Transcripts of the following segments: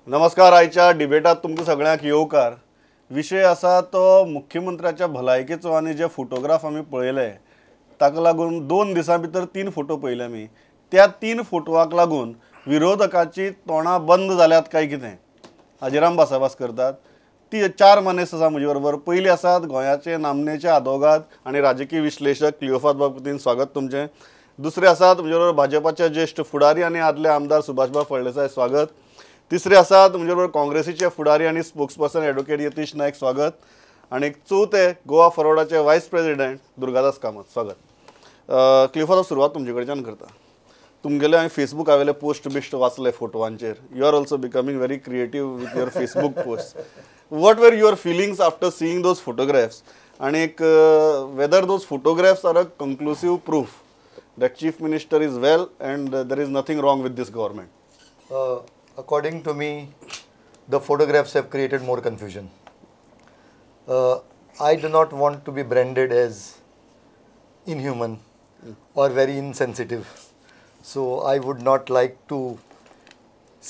नमस्कार. आयच्या डिबेटात तुमकां सगळ्यांक येवकार. विशय आसा तो मुख्यमंत्र्याच्या भलायकेचो आनी जे फोटोग्राफ आमी पळयले ताका लागून 2 दिसां भितर 3 फोटो पळयले आमी. त्या 3 फोटोवाक लागून विरोधकांची तोंडां बंद जाल्यात काय कितें हाजेर आमी भासाभास करतात. ती 4 मनीस आसा म्हजे बरोबर. पयली आसात गोंयाचे नामनेचे आदवोगाद आनी राजकीय विश्लेशक क्लियोफास बाबतीन. स्वागत तुमचें. दुसरे आसात म्हजे बरोबर भाजपाचे ज्येष्ठ फुडारी आनी आदले आमदार सुभाषबाब फळदेसाय. स्वागत. तिसरे आसात म्हणजे बरोबर काँग्रेसीचे फुडारी आणि स्पोक्सपर्सन ॲडव्होकेट यतीश नायक. स्वागत. आणि चौथे गोवा फॉरवर्डाचे व्हायस प्रेसिडेंट दुर्गादास कामत. स्वागत. क्लियोफास सुरवात तुमचे कडच्यान करता. तुमगेले हांवें फेसबूक हांवेले पोस्ट बिस्ट वाचले फोटोवांचेर. You are also becoming very creative with your Facebook post. What were your feelings after seeing those photographs आणि whether those photographs are a conclusive proof that chief minister is well and there is nothing wrong with this government? According to me, the photographs have created more confusion. I do not want to be branded as inhuman or very insensitive. So I would not like to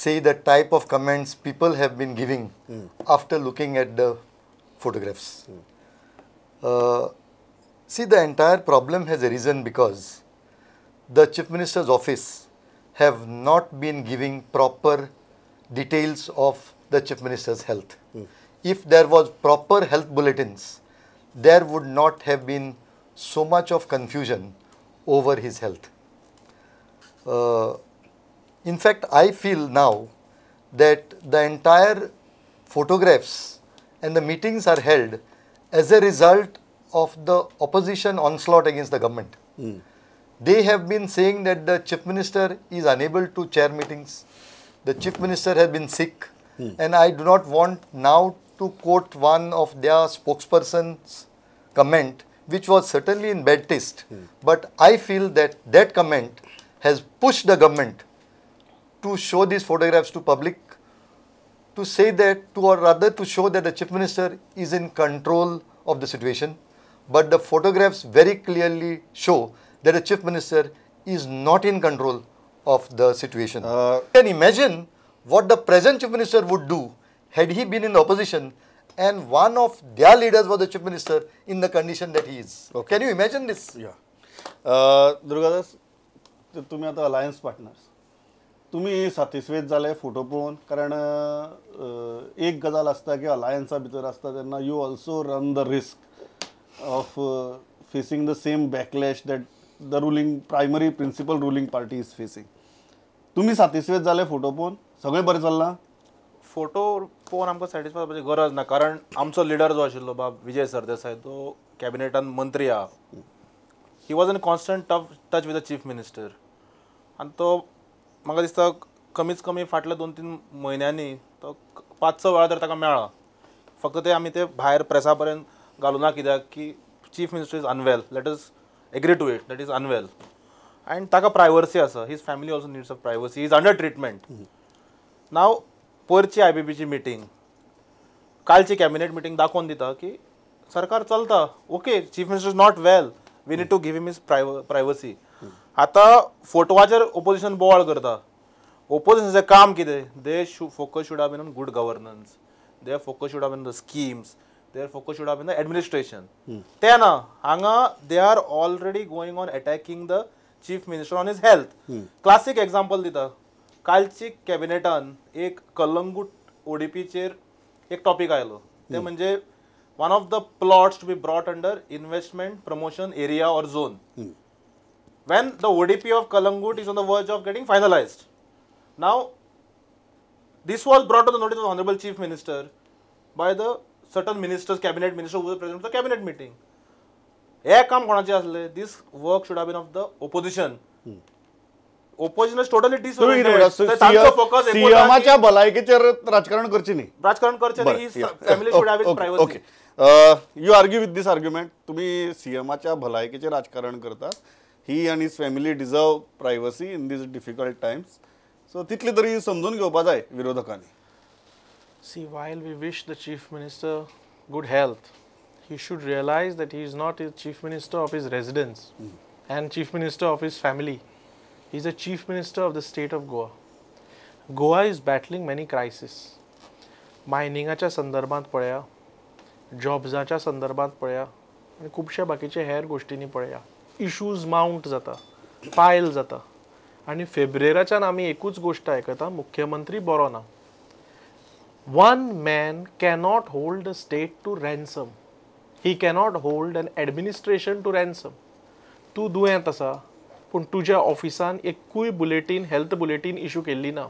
say the type of comments people have been giving after looking at the photographs. See, the entire problem has arisen because the Chief Minister's office have not been giving proper details of the Chief Minister's health. If there was proper health bulletins, there would not have been so much of confusion over his health. In fact, I feel now that the entire photographs and the meetings are held as a result of the opposition onslaught against the government. They have been saying that the Chief Minister is unable to chair meetings. The Chief Minister has been sick. And I do not want now to quote one of their spokesperson's comment, which was certainly in bad taste. But I feel that that comment has pushed the government to show these photographs to public, to say that, or rather to show that the Chief Minister is in control of the situation. But the photographs very clearly show that the Chief Minister is not in control of the situation. You can imagine what the present Chief Minister would do had he been in the opposition and one of their leaders was the Chief Minister in the condition that he is. Okay. Can you imagine this? Yeah. Durgadas, तुम्ही आता alliance partners. तुम्ही सातिस्वेत जाले photo पळोवन. कारण एक गजाल आसता की अलायन्सा भितर आसता तेन्ना you also run the risk of facing the same backlash that the ruling primary principal ruling party is facing. तुम्ही सातिस्वेत जाले फोटो पळोवन? सगळें बरें चल्लां? फोटो पळोवन आमकां सॅटिस्फाय जावपाची गरज ना. कारण आमचो लिडर जो आशिल्लो बाब विजय सरदेसाय तो कॅबिनेटान मंत्री आहा. He was in constant touch with the chief minister. आनी तो म्हाका दिसता कमीच कमी फाटल्या 2-3 म्हयन्यांनी तो 5-6 वेळा तर ताका मेळ्ळा. फक्त ते आमी ते भायर प्रेसा पर्यंत घालूं ना कित्याक की chief minister is unwell. Let us agree to it that is unwell and taka privacy asa. His family also needs of privacy. He is under treatment. Now पोरची IBB ची मीटिंग, कालची कॅबिनेट मीटिंग दाखोवन दिता की सरकार चलता. Okay, chief minister is not well, we need to give him his privacy. आता फोटोवाचेर ओपोजिशन बोवाळ करता. ओपोजिशनचें काम कितें? They focus should have been on good governance. Their focus should have been the schemes. Their focus should have been the administration. Tena, hanga they are already going on attacking the chief minister on his health. Classic example dita. Kalchi cabinetan एक Calangute ODP chair एक topic आयलो. ते म्हणजे one of the plots to be brought under investment promotion area or zone. When the ODP of Kalangut is on the verge of getting finalized. Now, this was brought to the notice of the Honorable Chief Minister by the certain ministers, cabinet minister who was present at the cabinet meeting. हे काम कोणाचे असले? This work should have been of the opposition. Opposition is totally disoriented. सीएमच्या भलायकेचेर राजकारण करचे न्ही. राजकारण करचे न्ही. His family should have his privacy. Okay. You argue with this argument. तुम्ही सीएमच्या भलायकेचेर राजकारण करता. He and his family deserve privacy in these difficult times. So तितले तरी समजून घेवपा जाय विरोधकांनी. See, while we wish the Chief Minister good health, he should realize that he is not the Chief Minister of his residence and Chief Minister of his family. He is a Chief Minister of the state of Goa. Goa is battling many crisis. मायनिंगाच्या संदर्भात पळया, जॉब्साच्या संदर्भात पळया आनी खुबशे बाकीचे हेर गोश्टींनी पळया. Issues mount जाता, पायल जाता आनी फेब्रेराच्यान आमी एकूच गोश्ट आयकता, मुख्यमंत्री बरो ना. One man cannot hold a state to ransom. He cannot hold an administration to ransom. तूं दुयेंत आसा पूण तुज्या ऑफिसान एकूय बुलेटीन, हेल्थ बुलेटीन इश्यू केल्ली ना.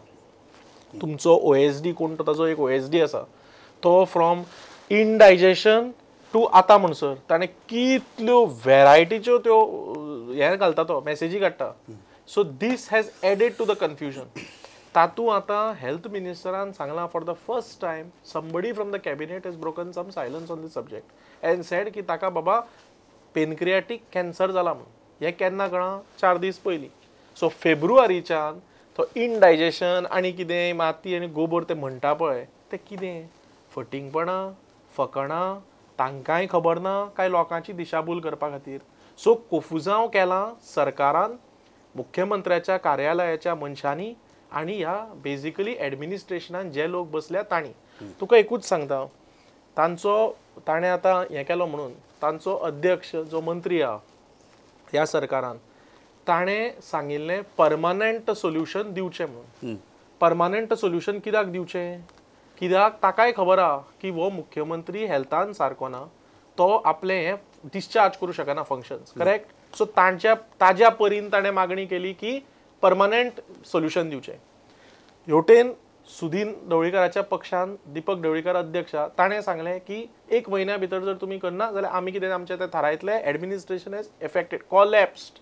तुमचो OSD कोण तो, ताजो एक OSD आसा, तो फ्रॉम इनडायजेशन टू आतां म्हणसर ताणें कितल्यो व्हेरायटीच्यो त्यो हें घालता, तो मॅसेजी काडटा. So this has added to the confusion. तातूंत आतां हेल्थ मिनिस्टरान सांगलां for the first time somebody from the cabinet has broken some silence on this subject and said की ताका बाबा पेनक्रियाटीक कॅन्सर जाला म्हणून. हें केन्ना कळ्ळां? 4 दीस पयलीं. सो फेब्रुवारीच्यान तो इनडायजेशन आनी कितें माती आनी गोबर ते म्हणटा पळय, तें कितें? फटिंगपणां, फकाणां, तांकांय खबर ना काय लोकांची दिशाभूल करपा खातीर? सो कोफुजांव केलां सरकारान, मुख्यमंत्र्याच्या कार्यालयाच्या मनशांनी आनी ह्या बेजिकली एडमिनिस्ट्रेशनान जे लोक बसल्या तांणी. तुका एकूच सांगता, ताणें आतां हें केलो म्हणून तांचो अध्यक्ष जो मंत्री आहा ह्या सरकारान, ताणें सांगिल्लें परमनंट सोल्युशन दिवचें म्हणून. परमनंट सोल्युशन कित्याक दिवचें? कित्याक ताकाय खबर आहा की हो मुख्यमंत्री हेल्थान सारको ना, तो आपलें हें डिस्चार्ज करूं शकना फंक्शन्स, करेक्ट? सो ताज्या परीन ताणें मागणी केली की परमनंट सोल्युशन दिवचें. हेवटेन सुदीन ढवळीकराच्या पक्षान दीपक ढवळीकर अध्यक्ष, ताणें सांगलें की 1 म्हयन्या भितर जर तुमी करना जाल्यार आमी कितें आमचें तें थारायतलें, एडमिनिस्ट्रेशन एज एफेक्टेड, कॉलॅप्स्ड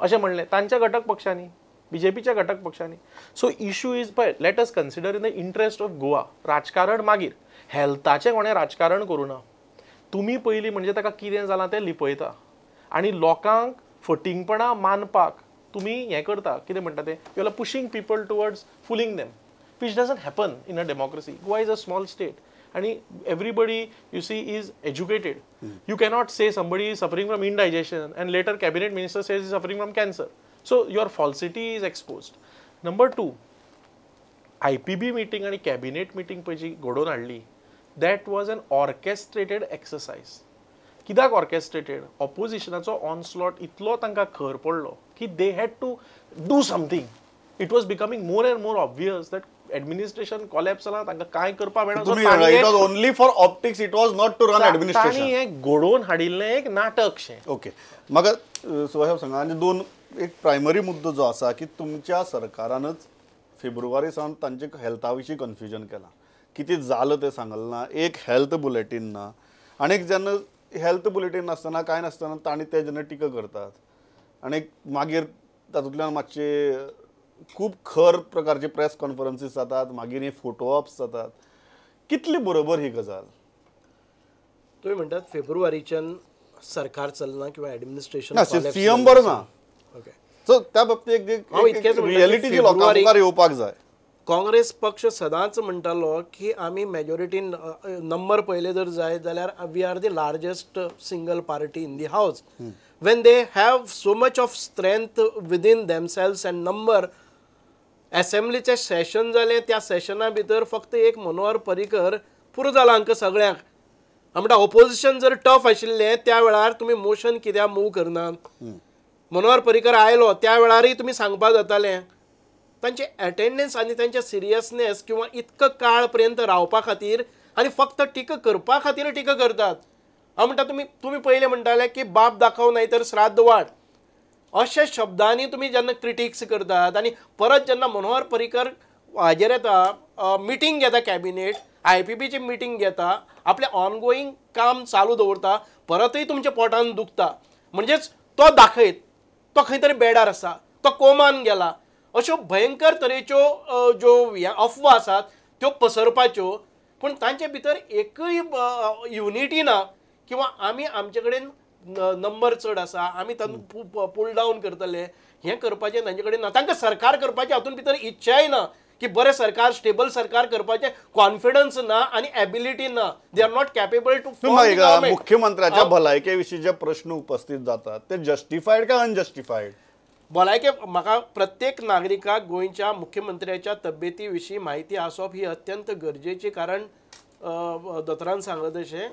अशें म्हणलें तांच्या घटक पक्षांनी, बीजेपीच्या घटक पक्षांनी. सो इश्यू इज पळय, let us consider in the interest of Goa. राजकारण मागीर, हेल्थाचें कोणें राजकारण करूं ना. तुमी पयलीं म्हणजे ताका कितें जालां तें लिपयता आनी लोकांक फटिंगपणां मानपाक तुमी हें करता, कितें म्हणटा तें, you are pushing people towards fooling them, which doesn't happen in a democracy. Goa is a small state and everybody you see is educated. You cannot say somebody is suffering from indigestion and later cabinet minister says he's suffering from cancer. So your falsity is exposed. Number 2, IPB meeting and cabinet meeting पयची घडोवन हाडली, that was an orchestrated exercise. कित्याक orchestrated? ऑपोजिशनाचो onslaught इतलो तांकां खर पडलो की they had to do something. It was becoming more and more obvious that administration collapse जाला, तांकां कांय करपा मेळना. It was only for optics, it was not to run administration. तांणी हें घडोवन हाडिल्लें एक नाटक शें. ओके, म्हाका सुभाष सांगा, आनी दोन एक प्रायमरी मुद्दो जो आसा की तुमच्या सरकारानच फेब्रुवारी सावन तांचे हेल्था विशीं कन्फ्युजन केलां. कितें जालें तें सांगलें ना, एक हेल्थ बुलेटीन ना, आनी जेन्ना हेल्थ बुलेटीन नासतना काय नासतना तांणी ते जेन्ना टिका करतात आनी मागीर तातूंतल्यान मातशे खूब खर प्रकारचे प्रेस कॉन्फरन्सीस जातात, मागीर हे फोटो ऑप्स जातात. कितली बरोबर ही गजाल? तुम्ही म्हणतात फेब्रुवारीच्यान सरकार चलना किंवा ऍडमिनिस्ट्रेशन सीएम बरो ना. ओके, सो त्या बाबतीत एक रियलिटी जी लोकांक मुखार येवपाक जाय. काँग्रेस पक्ष सदांच म्हणटालो की आमी मेजॉरिटी नंबर पयले जर जाय जाल्यार we are the largest single party in the house. When they have so much of strength within themselves and number, असेंब्लीचें सेशन जालें, त्या सेशना भितर फक्त एक मनोहर पर्रीकर पुरो जाला हांकां सगळ्यांक. म्हणटा ऑपोजिशन जर टफ आशिल्लें त्या वेळार तुमी मोशन कित्याक मूव करनात. मनोहर पर्रीकर आयलो त्या वेळारय तुमी सांगपा जातालें. तांचे अटेंडन्स आनी तांचे सिरियसनेस किंवा इतकं काळ पर्यंत रावपा खातीर आनी फक्त टिका करपा खातीर टिका करतात. हांव म्हणटा तुमी पयलें म्हणटाले की बाप दाखव नाही तर श्राद्ध वाट, अशा शब्दांनी तुमी जेन्ना क्रिटिक्स करतात आनी परत जेन्ना मनोहर पर्रीकर हाजेर येता, मिटींग घेता कॅबिनेट, IPBची मिटींग घेता, आपलें ऑनगोईंग काम चालू दवरता, परतय तुमच्या पोटान दुखता. म्हणजेच तो दाखयत तो खंय तरी बेडार आसा, तो कोमान गेला, अश्यो भयंकर तरेच्यो ज्यो अफवा आसात त्यो पसरपाच्यो. पूण तांचे भितर एकय युनिटी ना किंवा आमी आमचे कडेन नंबर चड आसा, आमी तातूंत पुल डावन करतले, हें करपाचें तांचे कडेन ना. तांकां सरकार करपाचें हातूंत भितर इच्छाय ना की बरें सरकार, स्टेबल सरकार करपाचें कॉन्फिडन्स ना आनी एबिलिटी ना. They are not capable to. मुख्यमंत्र्याच्या भलायके विशीं जे प्रश्न उपस्थित जातात ते जस्टिफायड काय अनजस्टिफायड? भलायके म्हाका प्रत्येक नागरिकाक गोंयच्या मुख्यमंत्र्याच्या तब्येती विशीं म्हायती आसप ही अत्यंत गरजेची, कारण दोतोरान सांगले तशें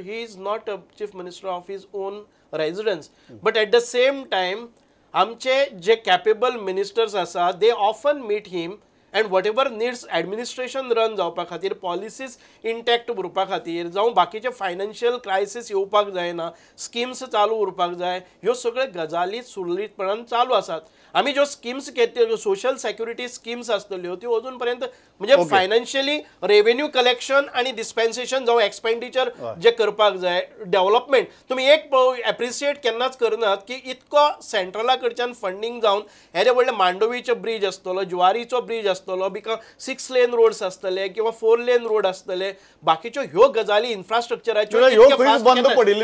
he is not a chief minister of his own residence, but at the same time आमचे जे कॅपेबल मिनिस्टर्स आसा they often meet him and whatever needs administration run जावपा खातीर, पॉलिसीज इंटॅक्ट उरपा खातीर, जावं बाकीचे फायनान्शियल क्रायसीस येवपाक जायना, स्किम्स चालू उरपाक जाय, ह्यो सगळ्यो गजाली सुरळीतपणान चालू आसात. आमी ज्यो स्किम्स घेतल्यो, सोशल सेक्युरिटी स्किम्स आसतल्यो, त्यो अजून पर्यंत म्हणजे फायनान्शियली रेव्हेन्यू कलेक्शन आणि डिस्पेन्सेशन जावं एक्सपेंडिचर जे करपाक जाय, डेव्हलपमेंट तुमी एक एप्रिशिएट केन्नाच करनात की इतको सेंट्रला कडच्यान फंडिंग जावन हे जे व्हडले मांडोवीचो ब्रिज आसतलो, जुवारीचो ब्रिज आसतलो, बिकॉज 6 लेन रोड्स आसतले किंवा 4 लेन रोड आसतले, बाकीच्यो ह्यो गजाली इन्फ्रास्ट्रक्चराच्यो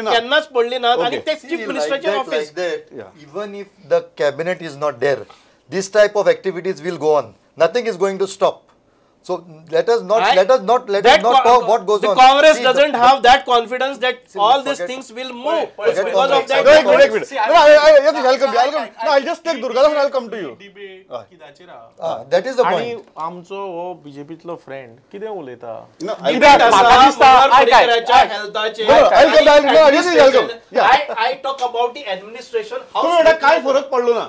केन्नाच पडली नात आणि ते चीफ मिनिस्टरचे office. Even if the cabinet is not there, this type of activities will go on. Nothing is going to stop. So let us not talk what goes the on. The Congress doesn't have that confidence that all these things will move. It's because of that. I'll just take Durgadas and I'll come to you. That is the आणि point. आमचो हो बीजेपीतलो friend कितें उलयता I talk about the administration. काय फरक पडलो ना,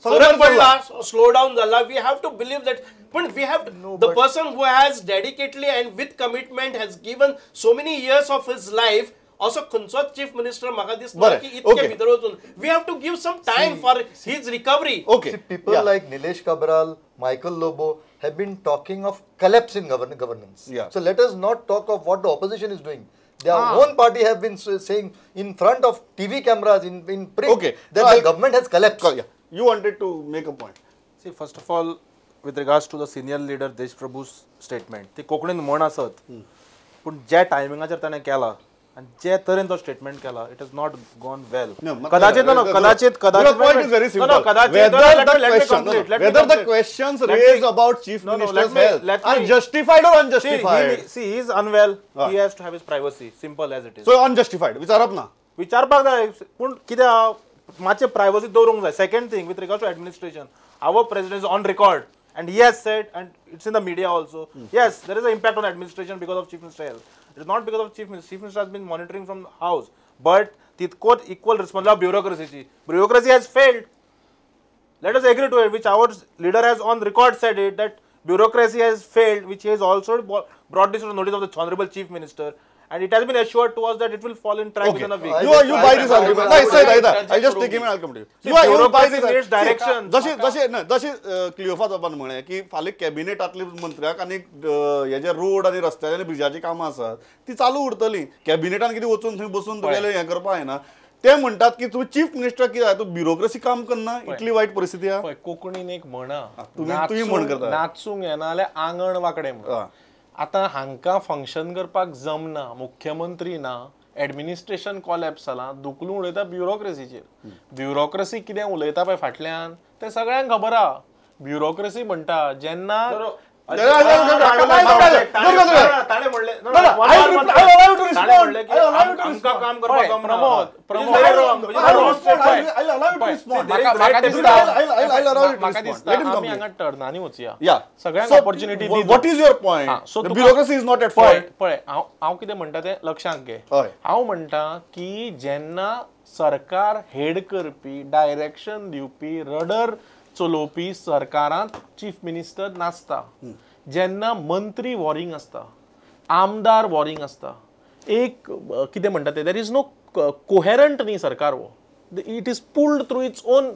फरक पडला, स्लो डाऊन झाला. We have to believe that. But we have the person who has dedicatedly and with commitment has given so many years of his life. Also, खंयचोच chief minister म्हाका दिसता की इतके भितर वचून we have to give some time for his recovery. Okay. See, people like Nilesh Cabral, Michael Lobo have been talking of collapse in governance. Yeah. So let us not talk of what the opposition is doing. Their own party have been saying in front of TV cameras in print that the government has collapsed. You wanted to make a point. See, first of all, with regards to the senior leader Desh Prabhu's statement, ते कोंकणीन म्हण आसत, पूण ज्या टायमिंगाचेर ताणें केला आणि जे तरेन तो स्टेटमेंट केला, इट हॅज नॉट गॉन वेल. कदाचित Your point is very simple. Whether the questions raised about chief minister's health are justified or unjustified. See, he is unwell. He has to have his privacy. Simple as it is. So unjustified. विचारप ना. विचारपाक जाय, पूण कित्याक मातशें privacy दवरूंक जाय. Second thing, with regards to administration, our president is on record and he has said, and it's in the media also, yes, there is an impact on administration because of chief minister health. It is not because of chief minister. Chief minister has been monitoring from the house, but तितकोच equal responsibility bureaucracy. Bureaucracy has failed. Let us agree to it, which our leader has on record said it, that bureaucracy has failed, which he has also brought this to the notice of the honorable chief minister, and it has been assured to us that it will fall in track within a week. You buy this argument. I said either. I'll just take him and I'll come to you. You buy this direction. जशी क्लिओफा Japan म्हणे की फाल्यां कॅबिनेटांतले मंत्र्याक आनी हे जे road आनी रस्त्याचे आनी ब्रिजाची कामां आसात ती चालू उरतली. कॅबिनेटान कितें वचून थंय बसून तुगेलें हें करपा जायना. ते म्हणटात की तूं चीफ मिनिस्टर कितें तूं ब्युरोक्रेसी काम करना, इतली वायट परिस्थिती आहा. कोंकणीन एक म्हणा, तुम्ही म्हण करता. नाचूंक येना जाल्यार आंगण वांकडे म्हण. आतां हांकां फंक्शन करपाक जमना, मुख्यमंत्री ना, एडमिनिस्ट्रेशन कॉलॅप्स जाला, दुखलू उलयता ब्युरोक्रेसीचेर. ब्युरोक्रेसी कितें उलयता पळय फाटल्यान तें सगळ्यांक खबर आहा. ब्युरोक्रेसी म्हणटा जेन्ना आमी हांगा टर्नांनी वचया, सगळ्यांक opportunity the. What is your point? The bureaucracy is not at fault. पळय हांव कितें म्हणटा तें लक्षांत घे. हांव म्हणटा की जेन्ना सरकार हेड करपी, डायरेक्शन दिवपी, रडर चलोवपी सरकारांत चीफ मिनिस्टर नासता, जेन्ना मंत्री वॉरिंग आसता, आमदार वॉरिंग आसता, एक कितें म्हणटा ते, देर इज नो कोहेरंट न्ही सरकार वो, it is pulled through its own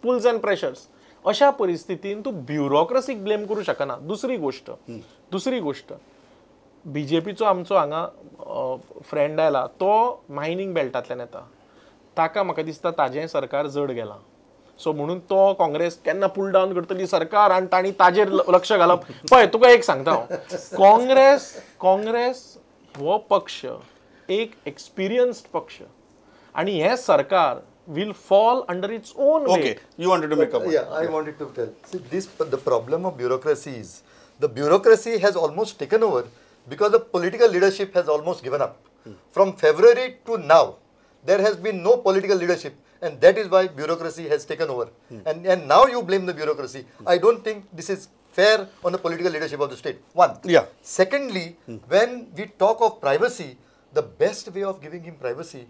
pulls and pressures. अशा परिस्थितीन तूं ब्युरोक्रेसीक ब्लेम करूं शकना. दुसरी गोष्ट बीजेपीचो आमचो हांगा फ्रेंड आयला, तो मायनिंग बेल्टांतल्यान येता, ताका म्हाका दिसता ताजें सरकार जड गेलां. सो म्हणून तो काँग्रेस केन्ना पुल डावन करतली सरकार आनी तांणी ताजेर लक्ष घालप. पळय तुका एक सांगता हांव, काँग्रेस हो पक्ष एक एक्सपिरियन्स्ड पक्ष आणि हे सरकार will fall under its own weight. Okay, you wanted to make a point. Yeah, I wanted to tell. See, the problem of bureaucracy is the bureaucracy has almost taken over because the political leadership has almost given up. From February to now, there has been no political leadership. and that is why bureaucracy has taken over. And now you blame the bureaucracy. I don't think this is fair on the political leadership of the state. One. Yeah. Secondly, when we talk of privacy, the best way of giving him privacy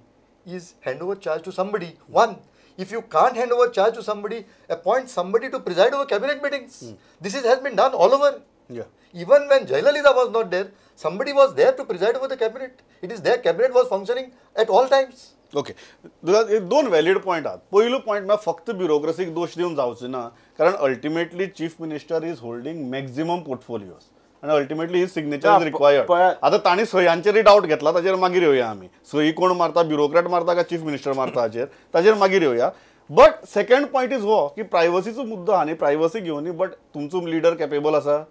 is hand over charge to somebody. One. If you can't hand over charge to somebody, appoint somebody to preside over cabinet meetings. This has been done all over. Yeah. Even when Jayalalitha was not there, somebody was there to preside over the cabinet. It is their cabinet was functioning at all times. Okay तुला दोन valid point आहात. पहिलो point मला फक्त ब्युरोक्रेसीक दोष दिवन जावचे ना, कारण ultimately chief minister is holding maximum portfolios आणि ultimately his signature is required. आता ताणी सह्यांचेरय डावट घेतला, ताजेर मागीर येवया आमी. सही कोण मारता, ब्युरोक्रेट मारता काय चीफ मिनिस्टर मारता ताजेर मागीर येवया. बट सेकंड पॉईंट इज हो की प्रायवसीचो मुद्दो आहा न्ही, प्रायवसी घेवन बट तुमचो लिडर कॅपेबल आसा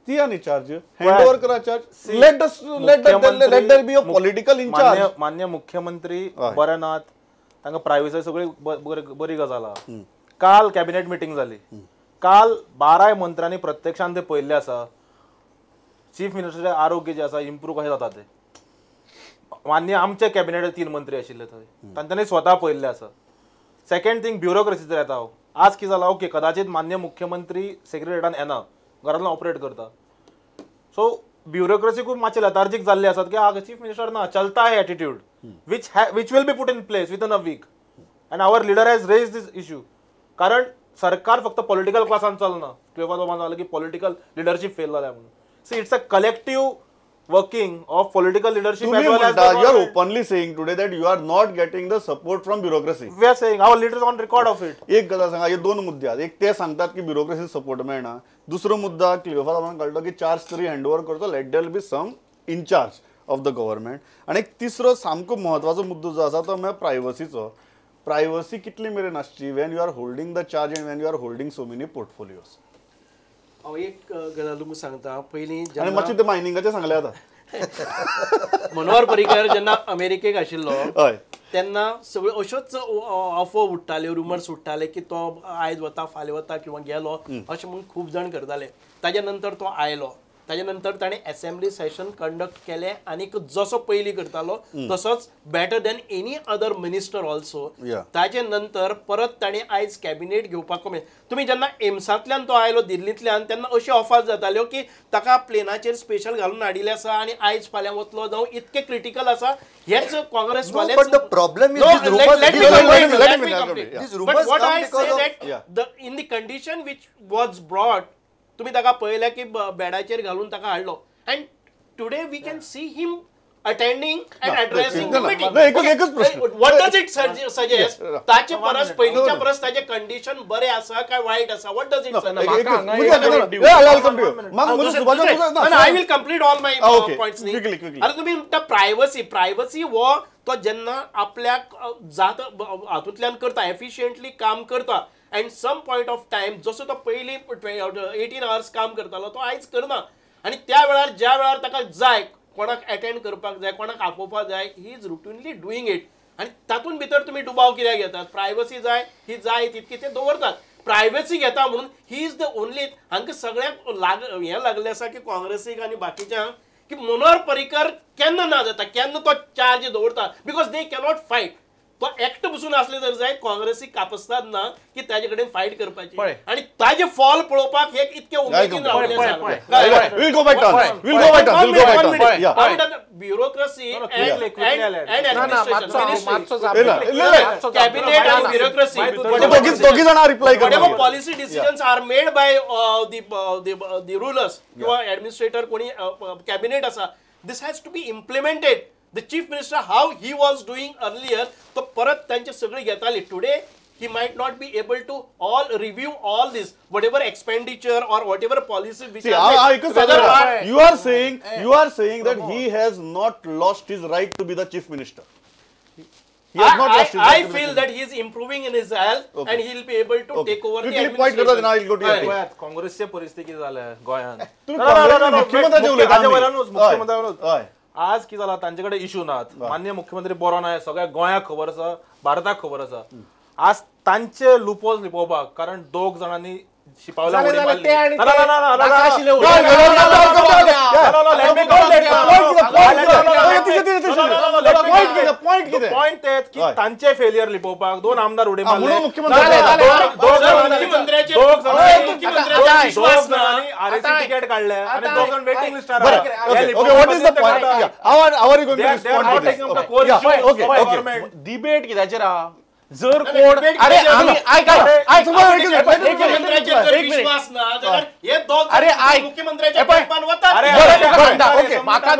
ती आणि चार्ज हँड ओव्हर करा charge. Let there be a political in charge. मान्य मुख्यमंत्री बरे नात, तांकां प्रायव्हसी सगळी बरी गजाल आहा. काल कॅबिनेट मिटींग जाली, काल 12 मंत्र्यांनी प्रत्यक्षान ते पळयल्ले आसा चीफ मिनिस्टरचे आरोग्य जे आसा इम्प्रूव कशें जाता ते. मान्य आमचे कॅबिनेट 3 मंत्री आशिल्ले थंय, तांच्यांनी स्वता पळयल्ले आसा. सेकंड थिंग ब्युरोक्रेसीचेर येता हांव. आज कितें जालां, ओके कदाचित मान्य मुख्यमंत्री सेक्रेटरीएटान येना, घरांतल्यान ऑपरेट करता. सो ब्युरोक्रेसी खूप मातशे लेथार्जीक जाल्ले आसात की हांगा चीफ मिनिस्टर ना, चलता है attitude which will be put in place within a week. And our leader has raise this issue. कारण सरकार फक्त पॉलिटिकल क्लासान चलना. क्लिअर झालं की पॉलिटिकल लिडरशिप फेल झाल्या म्हणून. See it's a collective working of political leadership as well as you are openly saying today that you are not getting the support from bureaucracy. We are saying our leaders on record of it. एक गजाल सांगा, हे दोन मुद्दे आहेत. एक ते सांगतात की ब्युरोक्रेसी सपोर्ट मेळना. दुसरो मुद्दा क्लिअर आम्हाला कळतो की चार्ज तरी हँड ओव्हर करतो, let there be some in charge of the government. आणि एक तिसरो सामको महत्वाचो मुद्दो जो आसा तो म्हणजे प्रायवसीचो. प्रायवसी कितली मेरेन आसची when you are holding the charge and when you are holding so many portfolios. हांव एक गजाल तुमकां सांगता. पयलीं आणि मातशें ते मायनिंगाचें सांगलें आतां. मनोहर पर्रीकर जेन्ना अमेरिकेक आशिल्लो हय तेन्ना सगळ्यो अश्योच अफवा उडटाल्यो, रुमर्स उडटाले की तो आयज वता फाल्यां वता किंवा गेलो अशें म्हणून खूब जाण करताले. ताजे नंतर तो आयलो. ताजे नंतर ताणें असेंब्ली सेशन कंडक्ट केलें आणि जसो पयलीं करतालो तसोच better than any other minister also. ताजे नंतर परत ताणें आयज कॅबिनेट घेवपाक तुम्ही जेन्ना एम्सांतल्यान तो आयलो दिल्लींतल्यान तेन्ना अश्यो ऑफर्स जाताल्यो की ताका प्लेनाचेर स्पेशल घालून हाडिल्ले आसा आणि आयज फाल्यां वतलो जावं इतके क्रिटिकल आसा. हेच काँग्रेसवाले. But the problem is these rumors what come I because say of that in the condition which was brought, तुम्ही ताका पळयल्या की बेडाचेर घालून ताका हाडलो. And today we can see him attending and addressing the meeting. What does it suggest? ताचे परस पयलींच्या परस ताचे कंडिशन बरे आसा काय वायट आसा? What does it suggest? I will complete all my points. आता तुम्ही प्रायवसी हो तो जेन्ना आपल्याक जात हातूंतल्यान करता, एफिशियंटली काम करता. And some point of time जसो तो पयलीं 18 hours काम करतालो तो आयज करना. आणि त्या वेळार ज्या वेळार ताका जाय, कोणाक अटेंड करपाक जाय, कोणाक आपोवपाक जाय, he is routinely doing it. आणि तातूंत भितर तुम्ही डुबाव कित्याक घेतात? प्रायवसी जाय ही जाय तितकी ते दवरतात. प्रायवसी घेता म्हणून ही इज द ओनली. हांकां सगळ्यांक हें लागलें आसा की काँग्रेसीक आनी बाकीच्यांक की मनोहर पर्रीकर केन्ना ना जाता, केन्ना तो चार्ज दवरता. Because they cannot fight. तो एकटो बसून असले जर जाय काँग्रेसीक कापसतात ना की ताजे कडेन फायट करपाची. आणि ताजे फॉल पळोवपाक हे इतके उमेदीन रावले ब्युरोक्रेसी अँड कॅबिनेट आणि bureaucracy. Policy decisions are made by the rulers किंवा ऍडमिनिस्ट्रेटर कोणी कॅबिनेट आसा. This has to be implemented. The chief minister, how he was doing earlier, तो परत त्यांचे सगळे घेताले. Today he might not be able to all review all this, whatever expenditure or whatever policies which you are saying that he has not lost his right to be the chief minister. I feel that he is improving in his health and he will be able to take over the administration. काँग्रेसची परिस्थिती झाल्या गोंयांत. मुख्यमंत्री आज कितें जाला, तांचे issue नात. मान्य मुख्यमंत्री बरो ना, सगळ्या गोंयाक खबर आसा, भारताक खबर आसा. आज तांचे लुपोज लिपोवपाक कारण 2 जाणांनी शिपावल्या उडी मारली. पॉइंट कितें पॉइंट तेच की हय. तांचे फेलियर लिपोवपाक 2 आमदार उडे मारले म्हणून मुख्यमंत्री आरएसी तिकेट काढल्या आणि दोघांना वेटिंग लिस्टार what is the point our going to respond okay debate कित्याचेर आहा जर कोण अरे आम्ही म्हाका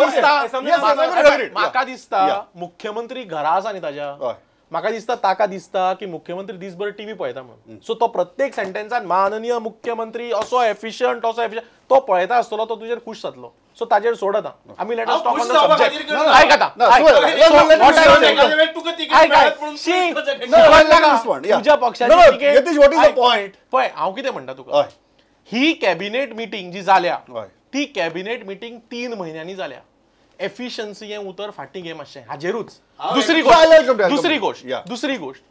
दिसता मुख्यमंत्री घरा आसा न्ही ताज्या म्हाका दिसता ताका दिसता की मुख्यमंत्री दिसभर टीव्ही पळयता म्हणून सो तो प्रत्येक सेंटेन्सान माननीय मुख्यमंत्री असो एफिशियंट तो पळयता आसतलो तो तुजेर खुश जातलो सो ताजेर सोडत आमी let us talk on the subject तुज्या पक्षाची पॉइंट पळय हांव कितें म्हणटा तुका ही कॅबिनेट मिटींग जी जाल्या ती कॅबिनेट मिटींग 3 म्हयन्यांनी जाल्या एफिशियन्सी हें उतर फाटी घे मातशें हाजेरूच दुसरी गोष्ट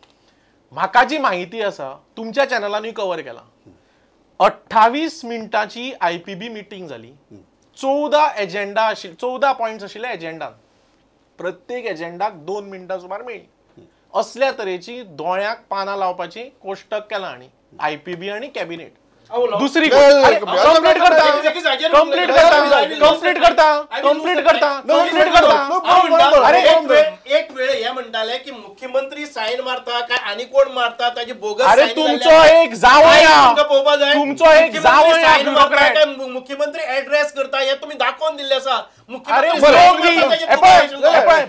म्हाका जी माहिती आसा तुमच्या चॅनलांनी कव्हर केला 28 मिनिटांची आयपीबी मिटींग जाली 14 पॉइंट्स आशिल्ले एजेंडान प्रत्येक एजेंडाक 2 मिनटां सुमार मेळ्ळी असल्या तरेची दोळ्याक पानां लावपाची कोश्टक केला आनी आयपीबी आनी कॅबिनेट दुसरी कंप्लीट करता एक वेळ हे म्हणटाले की मुख्यमंत्री साईन मारता काय आणि कोण मारता ताजी बोगस अरे तुमचो एक जावया मुख्यमंत्री ऍड्रेस करता हे तुम्ही दाखवून दिल्ले आसा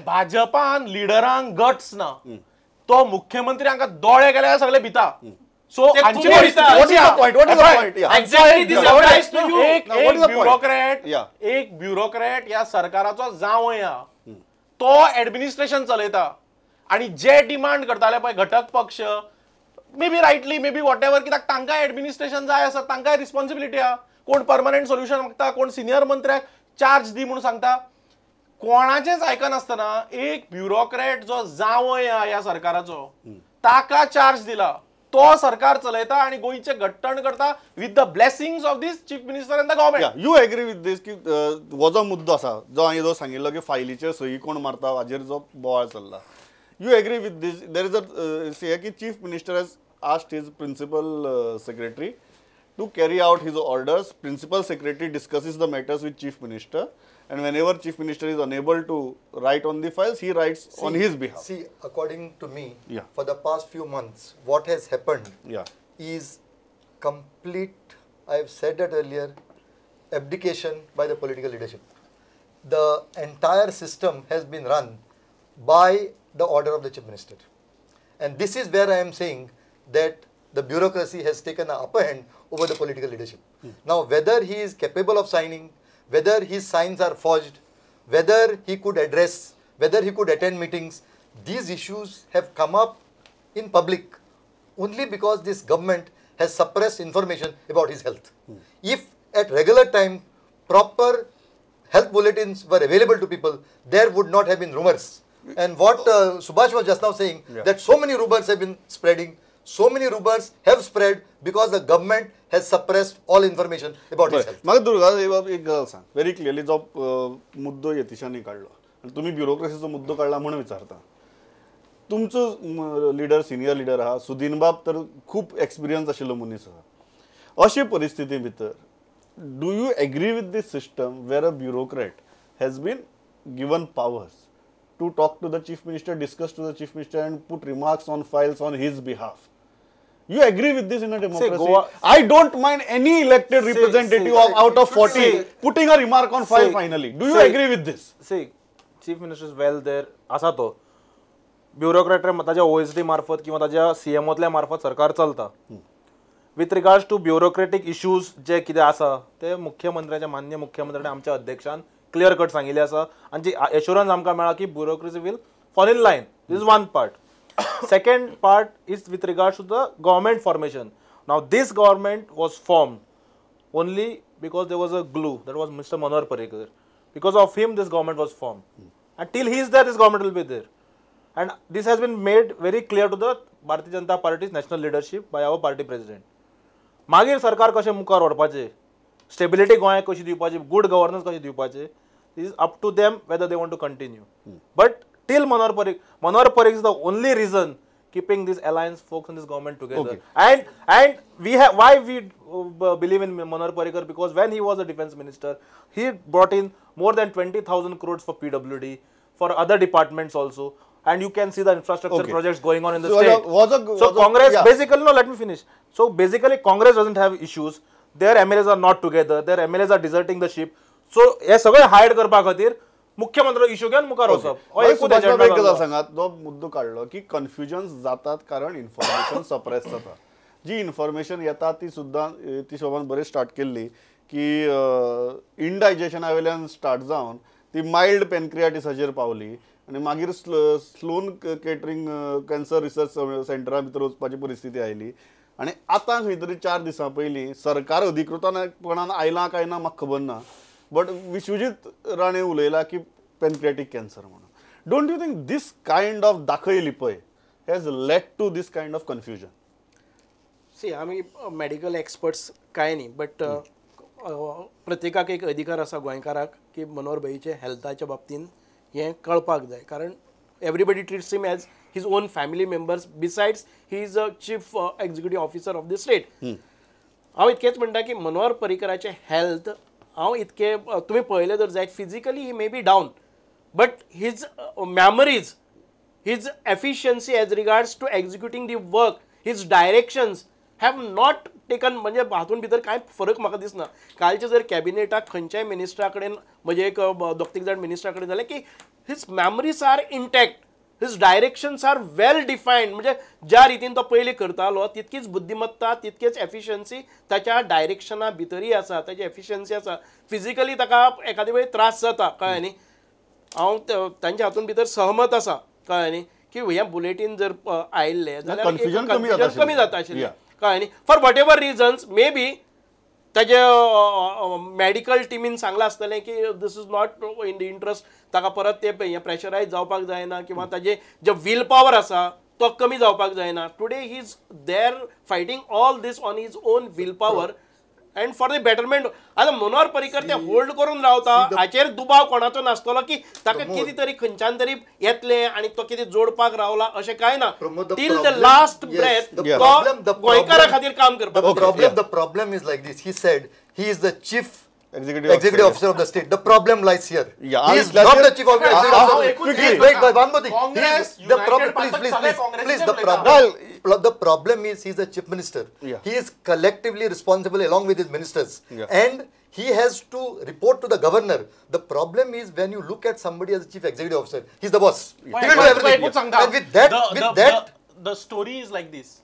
भाजपान लिडरांक गट्स ना तो मुख्यमंत्री हांका दोळे गेल्यार सगळे भिता सो एक ब्युरोक्रेट या सरकाराचो जावया तो ऍडमिनिस्ट्रेशन चलयता आणि जे डिमांड करताले पळय घटक पक्ष may be rightly may be what ever कित्याक तांकां ऍडमिनिस्ट्रेशन जाय आसा तांकां रिस्पॉन्सिबिलिटी आहा कोण परमनंट सोल्युशन मागता कोण सिनियर मंत्र्याक चार्ज दी म्हणून सांगता कोणाचेच आयकनासतना एक ब्युरोक्रेट जो जावया ह्या सरकाराचो ताका चार्ज दिला तो सरकार चलयता आणि गोयचे घट्टण करता with the blessings of this chief minister and the government you agree with this की हो जो मुद्दो आसा जो हांवें जो सांगिल्लो की फायलीचेर सही कोण मारता हाजेर जो बोवाळ चल्ला you agree with this there is a say की chief minister has asked his principal secretary to carry out his orders. Principal secretary discusses the matters with chief minister, and whenever chief minister is unable to write on the files, he writes on his behalf. See, according to me, for the past few months, what has happened is complete, I have said that earlier, abdication by the political leadership. The entire system has been run by the order of the chief minister. And this is where I am saying that the bureaucracy has taken an upper hand over the political leadership. Now, whether he is capable of signing, whether his signs are forged, whether he could address, whether he could attend meetings, these issues have come up in public only because this government has suppressed information about his health. If at regular time proper health bulletins were available to people, there would not have been rumors. And what Subhash was just now saying, that so many rumors have been spreading. So many rumors have spread because the government has suppressed all information about his health. म्हाका दुर्गा एक गजाल सांग very clearly जो मुद्दो यतीशांनी काढलो आणि तुम्ही ब्युरोक्रेसीचो मुद्दो काढला म्हणून विचारता तुमचो लिडर सिनियर लिडर आहा सुदीनबाब तर खूप एक्सपिरियन्स आशिल्लो मनीस आहा अशी परिस्थिती भितर do you agree with this system where a bureaucrat has been given powers to talk to the chief minister, discuss to the chief minister and put remarks on files on his behalf? You agree with this in a democracy? I don't mind any elected representative out of 40 putting a remark on file finally. Do you agree with this? See, chief minister is well there. असा तो bureaucrat ताच्या OSD मार्फत किंवा ताच्या CMOतल्या मार्फत सरकार चलता. With regards to bureaucratic issues जे कितें आसा ते मुख्यमंत्र्याच्या मान्य मुख्यमंत्र्याने आमच्या अध्यक्षान क्लियर कट सांगिल्ले आसा आणि जी एश्युरन्स आमकां मेळ्ळा की bureaucracy will fall in line. This is one part. Second part is with regards to the government formation. Now this government was formed only because there was a glue that was mister Manohar Parrikar. Because of him this government was formed and till he is there this government will be there. And this has been made very clear to the Bharatiya Janata Party's national leadership by our party president. मागीर सरकार कशें मुखार व्हरपाचें, stability गोंयाक कशी दिवपाची, good governance कशी दिवपाचें, this is up to them whether they want to continue. But till Manohar Parrikar is the only reason keeping this alliance folks and this government together. And we have why we believe in Manohar Parrikar, because when he was a defense minister, he brought in more than 20,000 crores for PWD, for other departments also. And you can see the infrastructure projects going on in the state. So Congress basically, no, let me finish. So basically Congress doesn't have issues. Their MLAs are not together. Their MLAs are deserting the ship. So हे सगळे hide करपा खातीर मुख्यमंत्री issue घेवन मुखार वचप. सांगात जो मुद्दो काढलो की कन्फ्युजन जातात कारण इन्फॉर्मेशन सप्रेस जाता. जी इन्फॉर्मेशन येता ती सुद्दां ती शोभान बरें स्टार्ट केल्ली की इनडायजेशना वयल्यान स्टार्ट जावन ती मायल्ड पॅनक्रियाटिसाचेर पावली आनी मागीर स्लोन केटरिंग कॅन्सर रिसर्च सेंटरा भितर वचपाची परिस्थिती आयली. आनी आतां खंय तरी 4 दिसां पयलीं सरकार अधिकृतपणान आयलां काय ना म्हाका खबर ना, बट विश्वजीत राणे उलयला की पॅनक्रियाटीक कॅन्सर म्हणून. Don't you think this kind of दाखयली पळय has led to this kind of confusion? See आमी मेडिकल एक्सपर्ट्स काय न्ही, बट प्रत्येकाक एक अधिकार आसा गोंयकाराक की मनोहर भाईचे हेल्थाच्या बाबतीन हें कळपाक जाय. कारण everybody ट्रिट्स him age his own family members. Besides, he is a chief executive officer of the state. हांव इतकेंच म्हणटा की मनोहर पर्रीकराचें हेल्थ हांव इतके तुमी पळयलें जर जायत physically he may be down, but his memories, his efficiency as regards to executing the work, his directions have not taken, म्हणजे हातून भितर कांय फरक म्हाका दिसना. कालचे जर कॅबिनेटाक खंयच्याय मिनिस्टरा कडेन म्हणजे एक 2-3 जाण मिनिस्टरा कडेन जालें की his memories are intact, his directions are well defined. म्हणजे ज्या रितीन तो पयलीं करतालो तितकीच बुद्धिमत्ता, तितकेच एफिशियन्सी ताच्या डायरेक्शना भितरय आसा, ताची एफिशियन्सी आसा. फिजिकली ताका एखादे वेळी त्रास जाता, कळ्ळें न्ही. हांव तांच्या हातून भितर सहमत आसा, कळ्ळें न्ही, की ह्या बुलेटीन जर आयिल्ले जाल्यार कन्फ्युजन कमी जाता आशिल्लें, कळ्ळें न्ही. For whatever reasons may be ताजे मेडिकल टिमीन सांगलां आसतलें की this is not in the interest, ताका परत ते प्रेशरायज जावपाक जायना किंवा ताजे जे वील पॉवर आसा तो कमी जावपाक जायना. Today he is there fighting all this on his own will power and for the betterment. आतां मनोहर पर्रीकर ते होल्ड करून रावता, हाचेर दुबाव कोणाचो नासतलो की ताका कितें तरी खंयच्यान तरी येतलें आनी तो कितें जोडपाक रावला अशें कांय ना. टील द लास्ट ब्रेथ तो गोंयकारा खातीर काम करपाक. The problem is like this. He said he is the chief executive officer of the state. The problem lies here. He is not the chief executive officer. He is wait, one more thing. The problem, please. The problem is he is the chief minister. He is collectively responsible along with his ministers, and he has to report to the governor. The problem is when you look at somebody as a chief executive officer, he is the boss. He will do everything. And with that, the story is like this.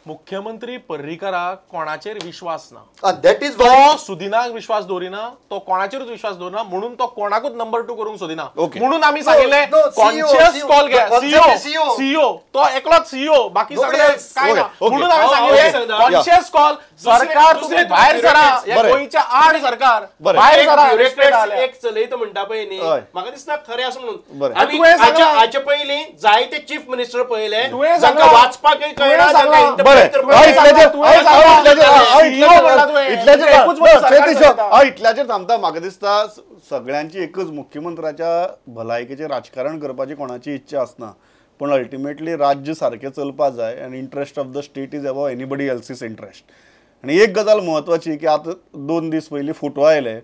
मुख्यमंत्री पर्रीकराक कोणाचेर विश्वास ना. that is why तो सुदिनाक विश्वास दवरिना, तो कोणाचेरूच विश्वास दवरिना, म्हणून तो कोणाकूच number 2 करूंक सोदिना. म्हणून आमी सांगिल्ले कॉन्शियस कॉल घ्या. सीईओ तो एकलोच सीईओ, बाकी सगळे काय ना. म्हणून आमी सांगिल्ले कॉन्शियस कॉल. सरकार तुम्ही बाहेर सरा, या गोंयच्या आड सरकार बाहेर सरा. एक चलयता म्हणटा पळय न्ही, म्हाका दिसना खरें आसा म्हणून. आमी हाचे पयलीं जायते चीफ मिनिस्टर पळयले, तांकां वाचपाकय कळना, इतल्याचेर थांबता. म्हाका दिसता सगळ्यांची एकच, मुख्यमंत्र्याच्या भलायकेचेर राजकारण करपाची कोणाची इच्छा आसना, पण अल्टिमेटली राज्य सारकें चलपा जाय आनी interest of the state is above anybody else's interest. आनी एक गजाल म्हत्वाची की आतां 2 दीस पयलीं फोटो आयले,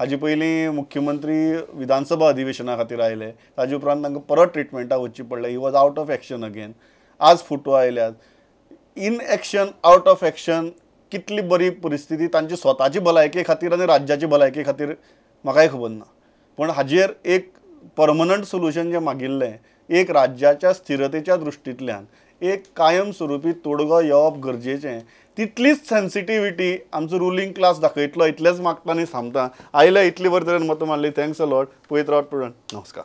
हाजे पयलीं मुख्यमंत्री विधानसभा अधिवेशना खातीर आयले, ताजे उपरांत तांकां परत ट्रिटमेंटाक वचचें पडलें. He was out of action again. आज फोटो आयल्यात. In action out of action कितली बरी परिस्थिती तांची स्वताची भलायके खातीर आनी राज्याची भलायके खातीर म्हाकाय खबर ना. पण हाजेर एक परमनंट सोल्युशन जें मागिल्लें, एक राज्याच्या स्थिरतेच्या दृश्टींतल्यान एक कायमस्वरुपी तोडगो येवप गरजेचें. तितलीच सेन्सिटिविटी आमचो रुलींग क्लास दाखयतलो, इतलेंच मागता आनी थांबता. आयले इतली बरे तरेन मतां मारली. Thanks a lot. पळयत रावत. नमस्कार.